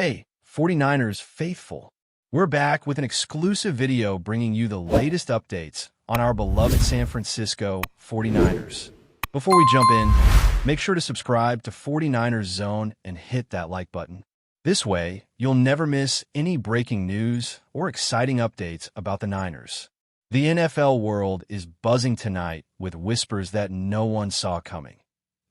Hey, 49ers faithful. We're back with an exclusive video bringing you the latest updates on our beloved San Francisco 49ers. Before we jump in, make sure to subscribe to 49ers Zone and hit that like button. This way, you'll never miss any breaking news or exciting updates about the Niners. The NFL world is buzzing tonight with whispers that no one saw coming.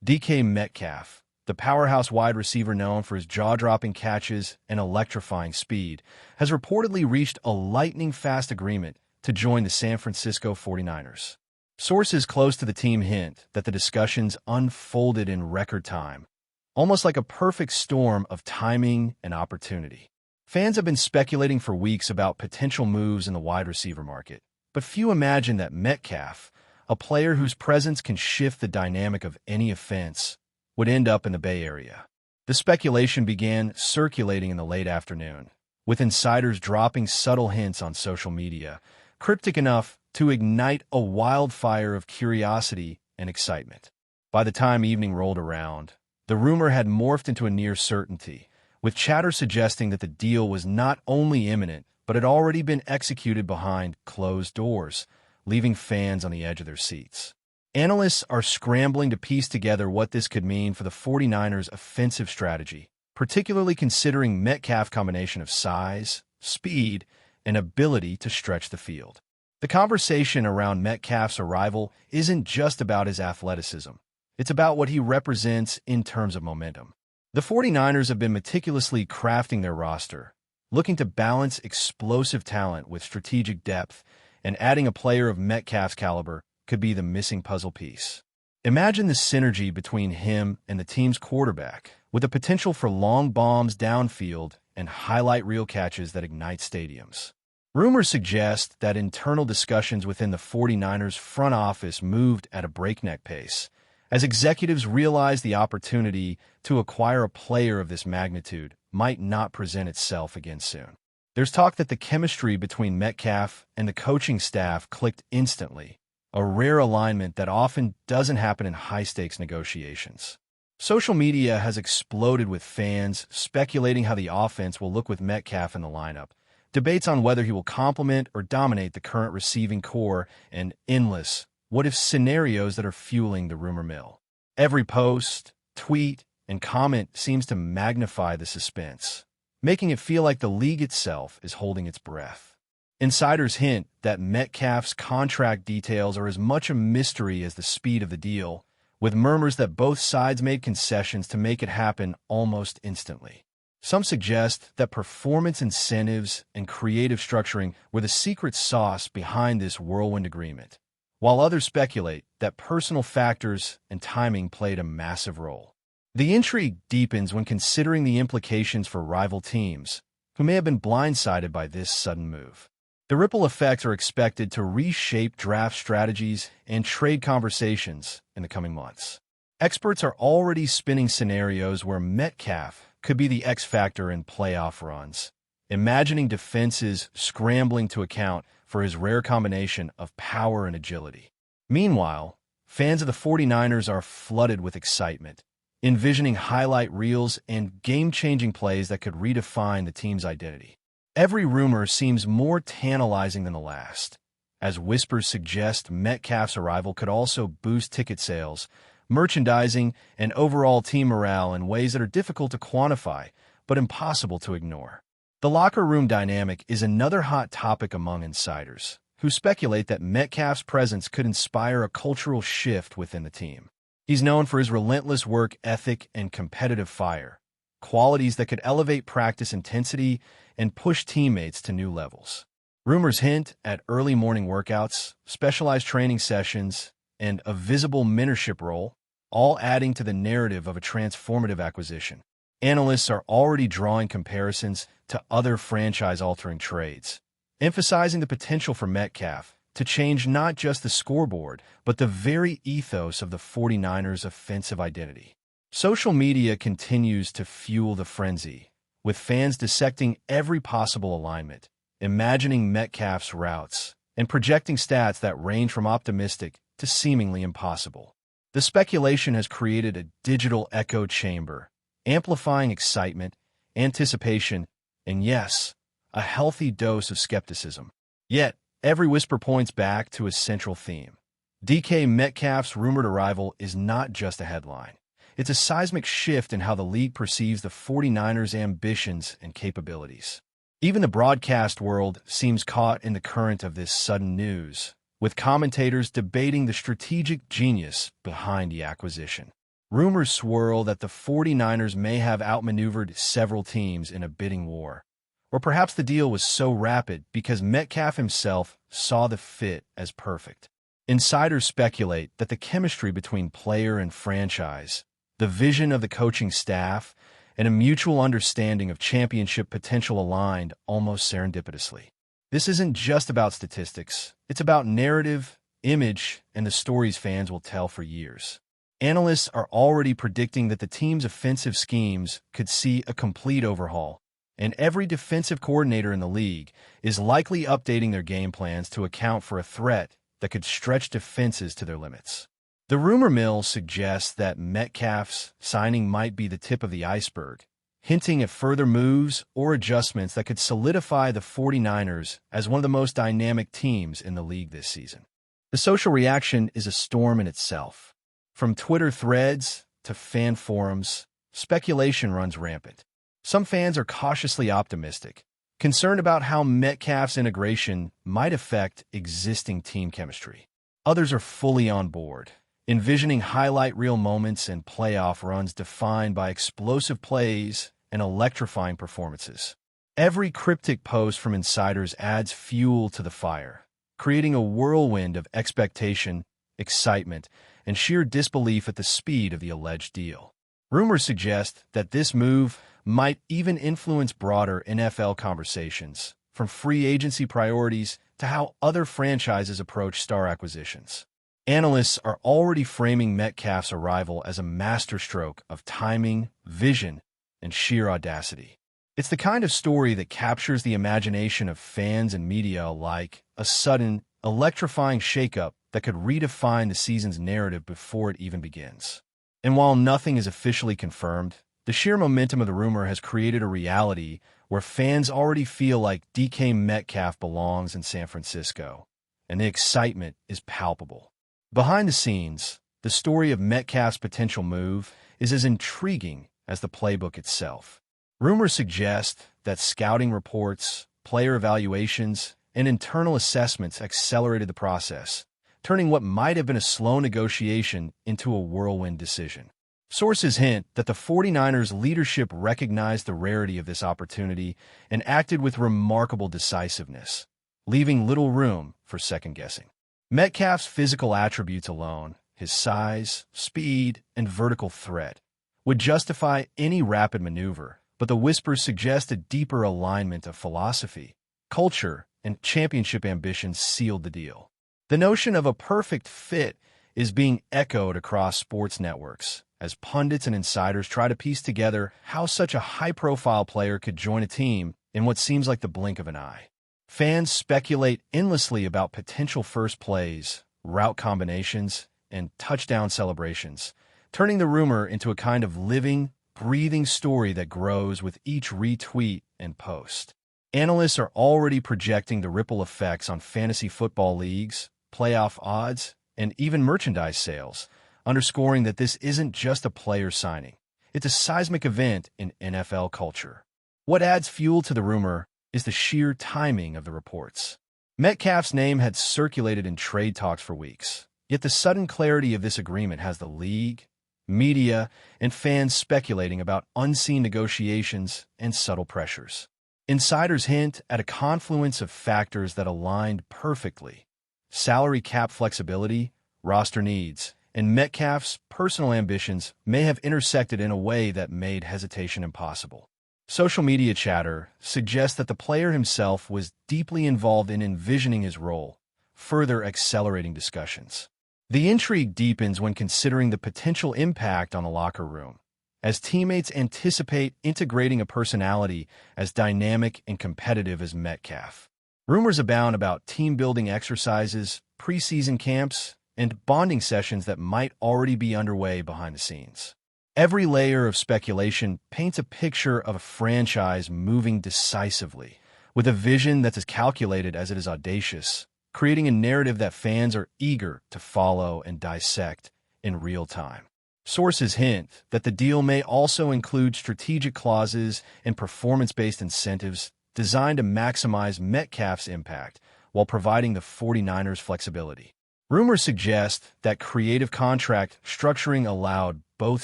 DK Metcalf, the powerhouse wide receiver known for his jaw-dropping catches and electrifying speed, has reportedly reached a lightning-fast agreement to join the San Francisco 49ers. Sources close to the team hint that the discussions unfolded in record time, almost like a perfect storm of timing and opportunity. Fans have been speculating for weeks about potential moves in the wide receiver market, but few imagine that Metcalf, a player whose presence can shift the dynamic of any offense, would end up in the Bay Area. The speculation began circulating in the late afternoon, with insiders dropping subtle hints on social media, cryptic enough to ignite a wildfire of curiosity and excitement. By the time evening rolled around, the rumor had morphed into a near certainty, with chatter suggesting that the deal was not only imminent, but had already been executed behind closed doors, leaving fans on the edge of their seats. Analysts are scrambling to piece together what this could mean for the 49ers' offensive strategy, particularly considering Metcalf's combination of size, speed, and ability to stretch the field. The conversation around Metcalf's arrival isn't just about his athleticism. It's about what he represents in terms of momentum. The 49ers have been meticulously crafting their roster, looking to balance explosive talent with strategic depth, and adding a player of Metcalf's caliber could be the missing puzzle piece. Imagine the synergy between him and the team's quarterback, with the potential for long bombs downfield and highlight reel catches that ignite stadiums. Rumors suggest that internal discussions within the 49ers front office moved at a breakneck pace, as executives realized the opportunity to acquire a player of this magnitude might not present itself again soon. There's talk that the chemistry between Metcalf and the coaching staff clicked instantly, a rare alignment that often doesn't happen in high-stakes negotiations. Social media has exploded with fans speculating how the offense will look with Metcalf in the lineup, debates on whether he will complement or dominate the current receiving core, and endless what-if scenarios that are fueling the rumor mill. Every post, tweet, and comment seems to magnify the suspense, making it feel like the league itself is holding its breath. Insiders hint that Metcalf's contract details are as much a mystery as the speed of the deal, with murmurs that both sides made concessions to make it happen almost instantly. Some suggest that performance incentives and creative structuring were the secret sauce behind this whirlwind agreement, while others speculate that personal factors and timing played a massive role. The intrigue deepens when considering the implications for rival teams, who may have been blindsided by this sudden move. The ripple effects are expected to reshape draft strategies and trade conversations in the coming months. Experts are already spinning scenarios where Metcalf could be the X factor in playoff runs, imagining defenses scrambling to account for his rare combination of power and agility. Meanwhile, fans of the 49ers are flooded with excitement, envisioning highlight reels and game-changing plays that could redefine the team's identity. Every rumor seems more tantalizing than the last, as whispers suggest Metcalf's arrival could also boost ticket sales, merchandising, and overall team morale in ways that are difficult to quantify but impossible to ignore. The locker room dynamic is another hot topic among insiders, who speculate that Metcalf's presence could inspire a cultural shift within the team. He's known for his relentless work ethic and competitive fire, qualities that could elevate practice intensity and push teammates to new levels. Rumors hint at early morning workouts, specialized training sessions, and a visible mentorship role, all adding to the narrative of a transformative acquisition. Analysts are already drawing comparisons to other franchise-altering trades, emphasizing the potential for Metcalf to change not just the scoreboard, but the very ethos of the 49ers' offensive identity. Social media continues to fuel the frenzy, with fans dissecting every possible alignment, imagining Metcalf's routes, and projecting stats that range from optimistic to seemingly impossible. The speculation has created a digital echo chamber, amplifying excitement anticipation, and yes, a healthy dose of skepticism. Yet, every whisper points back to a central theme. DK Metcalf's rumored arrival is not just a headline. It's a seismic shift in how the league perceives the 49ers' ambitions and capabilities. Even the broadcast world seems caught in the current of this sudden news, with commentators debating the strategic genius behind the acquisition. Rumors swirl that the 49ers may have outmaneuvered several teams in a bidding war. Or perhaps the deal was so rapid because Metcalf himself saw the fit as perfect. Insiders speculate that the chemistry between player and franchise, the vision of the coaching staff, and a mutual understanding of championship potential aligned almost serendipitously. This isn't just about statistics. It's about narrative, image, and the stories fans will tell for years. Analysts are already predicting that the team's offensive schemes could see a complete overhaul, and every defensive coordinator in the league is likely updating their game plans to account for a threat that could stretch defenses to their limits. The rumor mill suggests that Metcalf's signing might be the tip of the iceberg, hinting at further moves or adjustments that could solidify the 49ers as one of the most dynamic teams in the league this season. The social reaction is a storm in itself. From Twitter threads to fan forums, speculation runs rampant. Some fans are cautiously optimistic, concerned about how Metcalf's integration might affect existing team chemistry. Others are fully on board, envisioning highlight reel moments and playoff runs defined by explosive plays and electrifying performances. Every cryptic post from insiders adds fuel to the fire, creating a whirlwind of expectation, excitement, and sheer disbelief at the speed of the alleged deal. Rumors suggest that this move might even influence broader NFL conversations, from free agency priorities to how other franchises approach star acquisitions. Analysts are already framing Metcalf's arrival as a masterstroke of timing, vision, and sheer audacity. It's the kind of story that captures the imagination of fans and media alike, a sudden, electrifying shakeup that could redefine the season's narrative before it even begins. And while nothing is officially confirmed, the sheer momentum of the rumor has created a reality where fans already feel like DK Metcalf belongs in San Francisco, and the excitement is palpable. Behind the scenes, the story of Metcalf's potential move is as intriguing as the playbook itself. Rumors suggest that scouting reports, player evaluations, and internal assessments accelerated the process, turning what might have been a slow negotiation into a whirlwind decision. Sources hint that the 49ers leadership recognized the rarity of this opportunity and acted with remarkable decisiveness, leaving little room for second-guessing. Metcalf's physical attributes alone, his size, speed, and vertical threat, would justify any rapid maneuver, but the whispers suggest a deeper alignment of philosophy, culture, and championship ambitions sealed the deal. The notion of a perfect fit is being echoed across sports networks, as pundits and insiders try to piece together how such a high-profile player could join a team in what seems like the blink of an eye. Fans speculate endlessly about potential first plays, route combinations, and touchdown celebrations, turning the rumor into a kind of living, breathing story that grows with each retweet and post. Analysts are already projecting the ripple effects on fantasy football leagues, playoff odds, and even merchandise sales, underscoring that this isn't just a player signing. It's a seismic event in NFL culture. What adds fuel to the rumor is the sheer timing of the reports. Metcalf's name had circulated in trade talks for weeks, yet the sudden clarity of this agreement has the league, media, and fans speculating about unseen negotiations and subtle pressures. Insiders hint at a confluence of factors that aligned perfectly: salary cap flexibility, roster needs, and Metcalf's personal ambitions may have intersected in a way that made hesitation impossible. Social media chatter suggests that the player himself was deeply involved in envisioning his role, further accelerating discussions. The intrigue deepens when considering the potential impact on the locker room, as teammates anticipate integrating a personality as dynamic and competitive as Metcalf. Rumors abound about team-building exercises, preseason camps, and bonding sessions that might already be underway behind the scenes. Every layer of speculation paints a picture of a franchise moving decisively, with a vision that's as calculated as it is audacious, creating a narrative that fans are eager to follow and dissect in real time. Sources hint that the deal may also include strategic clauses and performance-based incentives designed to maximize Metcalf's impact while providing the 49ers flexibility. Rumors suggest that creative contract structuring allowed both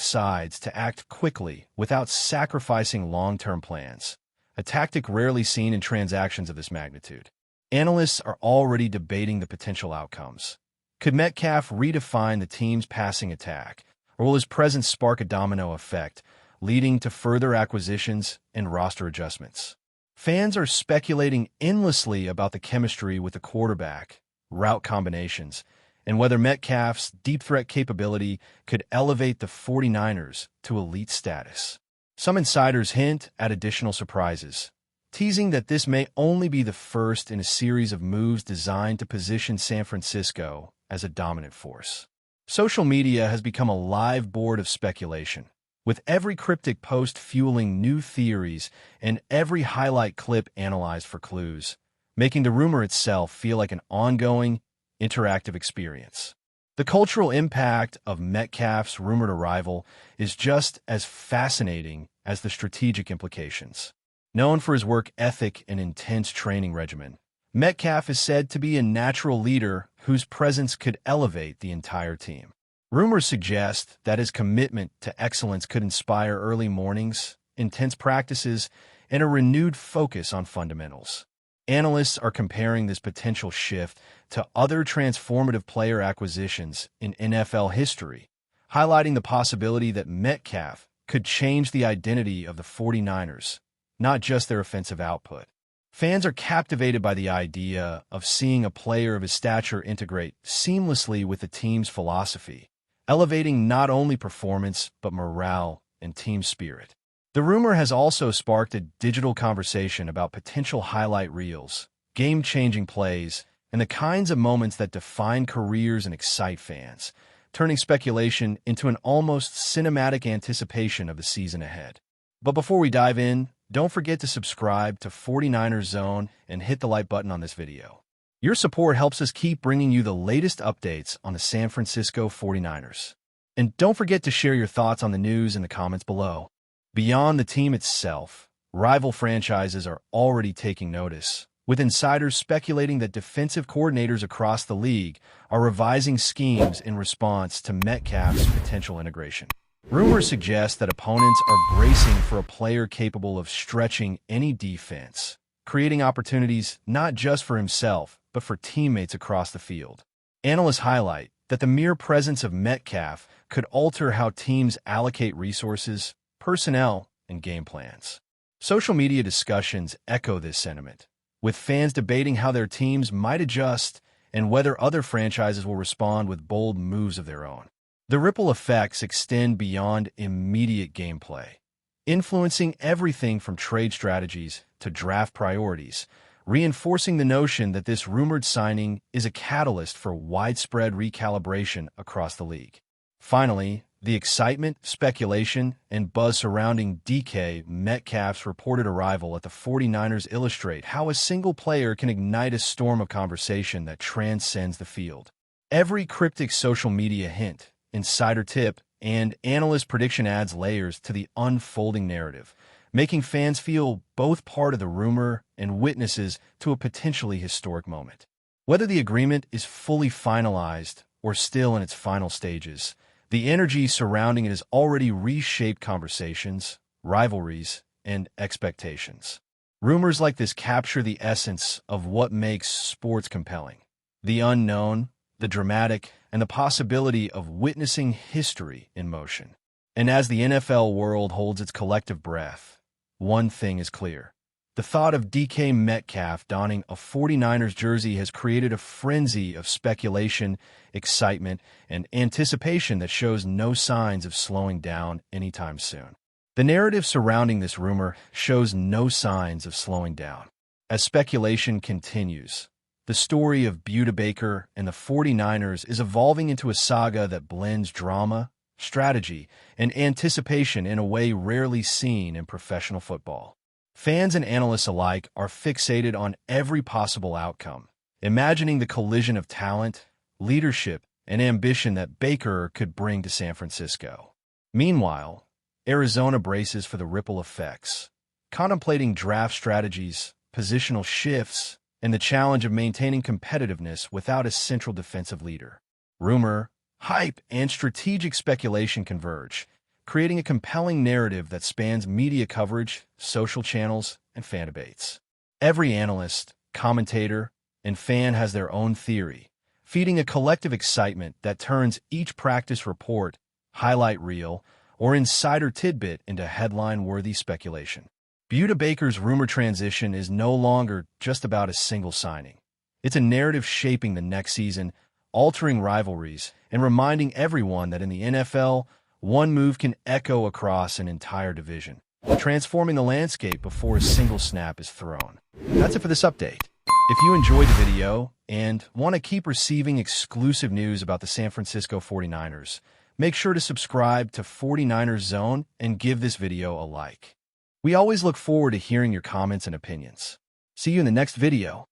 sides to act quickly without sacrificing long-term plans, a tactic rarely seen in transactions of this magnitude. Analysts are already debating the potential outcomes. Could Metcalf redefine the team's passing attack, or will his presence spark a domino effect, leading to further acquisitions and roster adjustments? Fans are speculating endlessly about the chemistry with the quarterback, route combinations, and whether Metcalf's deep threat capability could elevate the 49ers to elite status. Some insiders hint at additional surprises, teasing that this may only be the first in a series of moves designed to position San Francisco as a dominant force. Social media has become a live board of speculation, with every cryptic post fueling new theories and every highlight clip analyzed for clues, making the rumor itself feel like an ongoing, interactive experience. The cultural impact of Metcalf's rumored arrival is just as fascinating as the strategic implications. Known for his work ethic and intense training regimen, Metcalf is said to be a natural leader whose presence could elevate the entire team. Rumors suggest that his commitment to excellence could inspire early mornings, intense practices, and a renewed focus on fundamentals. Analysts are comparing this potential shift to other transformative player acquisitions in NFL history, highlighting the possibility that Metcalf could change the identity of the 49ers, not just their offensive output. Fans are captivated by the idea of seeing a player of his stature integrate seamlessly with the team's philosophy, elevating not only performance but morale and team spirit. The rumor has also sparked a digital conversation about potential highlight reels, game-changing plays, and the kinds of moments that define careers and excite fans, turning speculation into an almost cinematic anticipation of the season ahead. But before we dive in, don't forget to subscribe to 49ers Zone and hit the like button on this video. Your support helps us keep bringing you the latest updates on the San Francisco 49ers. And don't forget to share your thoughts on the news in the comments below. Beyond the team itself, rival franchises are already taking notice, with insiders speculating that defensive coordinators across the league are revising schemes in response to Metcalf's potential integration. Rumors suggest that opponents are bracing for a player capable of stretching any defense, creating opportunities not just for himself, but for teammates across the field. Analysts highlight that the mere presence of Metcalf could alter how teams allocate resources, personnel, and game plans. Social media discussions echo this sentiment, with fans debating how their teams might adjust and whether other franchises will respond with bold moves of their own. The ripple effects extend beyond immediate gameplay, influencing everything from trade strategies to draft priorities, reinforcing the notion that this rumored signing is a catalyst for widespread recalibration across the league. Finally, the excitement, speculation, and buzz surrounding DK Metcalf's reported arrival at the 49ers illustrate how a single player can ignite a storm of conversation that transcends the field. Every cryptic social media hint, insider tip, and analyst prediction adds layers to the unfolding narrative, making fans feel both part of the rumor and witnesses to a potentially historic moment. Whether the agreement is fully finalized or still in its final stages, the energy surrounding it has already reshaped conversations, rivalries, and expectations. Rumors like this capture the essence of what makes sports compelling: the unknown, the dramatic, and the possibility of witnessing history in motion. And as the NFL world holds its collective breath, one thing is clear. The thought of DK Metcalf donning a 49ers jersey has created a frenzy of speculation, excitement, and anticipation that shows no signs of slowing down anytime soon. The narrative surrounding this rumor shows no signs of slowing down. As speculation continues, the story of Buda Baker and the 49ers is evolving into a saga that blends drama, strategy, and anticipation in a way rarely seen in professional football. Fans and analysts alike are fixated on every possible outcome, imagining the collision of talent, leadership, and ambition that Baker could bring to San Francisco. Meanwhile, Arizona braces for the ripple effects, contemplating draft strategies, positional shifts, and the challenge of maintaining competitiveness without a central defensive leader. Rumor, hype, and strategic speculation converge, creating a compelling narrative that spans media coverage, social channels, and fan debates. Every analyst, commentator, and fan has their own theory, feeding a collective excitement that turns each practice report, highlight reel, or insider tidbit into headline-worthy speculation. Buda Baker's rumor transition is no longer just about a single signing. It's a narrative shaping the next season, altering rivalries, and reminding everyone that in the NFL, one move can echo across an entire division, transforming the landscape before a single snap is thrown. That's it for this update. If you enjoyed the video and want to keep receiving exclusive news about the San Francisco 49ers, make sure to subscribe to 49ers Zone and give this video a like. We always look forward to hearing your comments and opinions. See you in the next video.